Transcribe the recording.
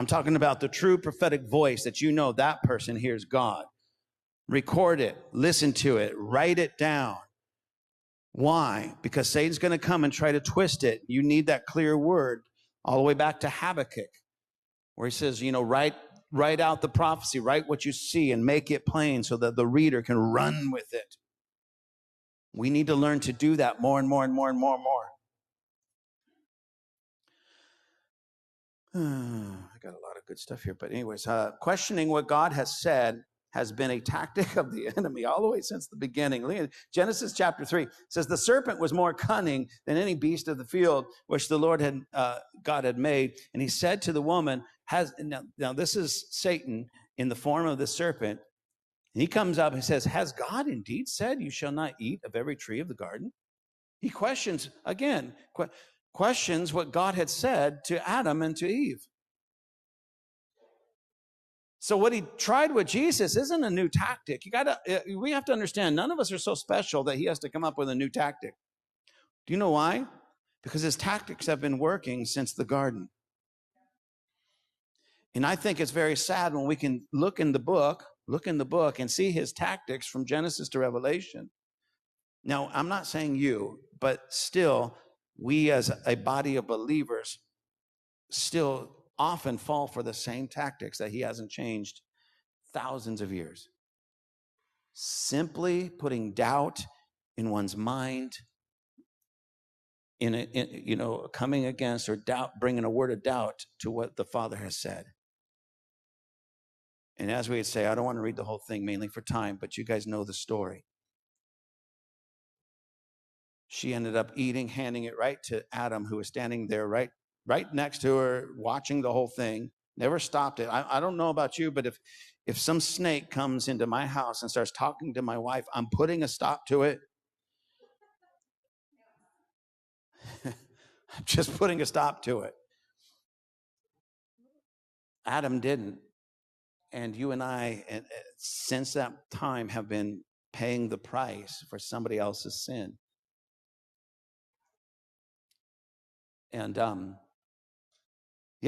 I'm talking about the true prophetic voice that you know that person hears God. Record it, listen to it, write it down. Why? Because Satan's going to come and try to twist it. You need that clear word all the way back to Habakkuk, where he says, write out the prophecy, write what you see and make it plain so that the reader can run with it. We need to learn to do that more and more and more and more and more. I got a lot of good stuff here, but anyways, questioning what God has said has been a tactic of the enemy all the way since the beginning. Look at Genesis chapter 3. It says, the serpent was more cunning than any beast of the field, which the Lord God had made. And he said to the woman, now this is Satan in the form of the serpent. And he comes up and says, has God indeed said you shall not eat of every tree of the garden? He questions, again, questions what God had said to Adam and to Eve. So what he tried with Jesus isn't a new tactic. We have to understand, none of us are so special that he has to come up with a new tactic. Do you know why? Because his tactics have been working since the garden. And I think it's very sad when we can look in the book and see his tactics from Genesis to Revelation. Now, I'm not saying you, but still, we as a body of believers still often fall for the same tactics that he hasn't changed thousands of years. Simply putting doubt in one's mind, coming against or doubt, bringing a word of doubt to what the Father has said. And as we would say, I don't want to read the whole thing mainly for time, but you guys know the story. She ended up handing it right to Adam, who was standing there right next to her, watching the whole thing, never stopped it. I don't know about you, but if some snake comes into my house and starts talking to my wife, I'm putting a stop to it. I'm just putting a stop to it. Adam didn't. And you and I, since that time, have been paying the price for somebody else's sin. And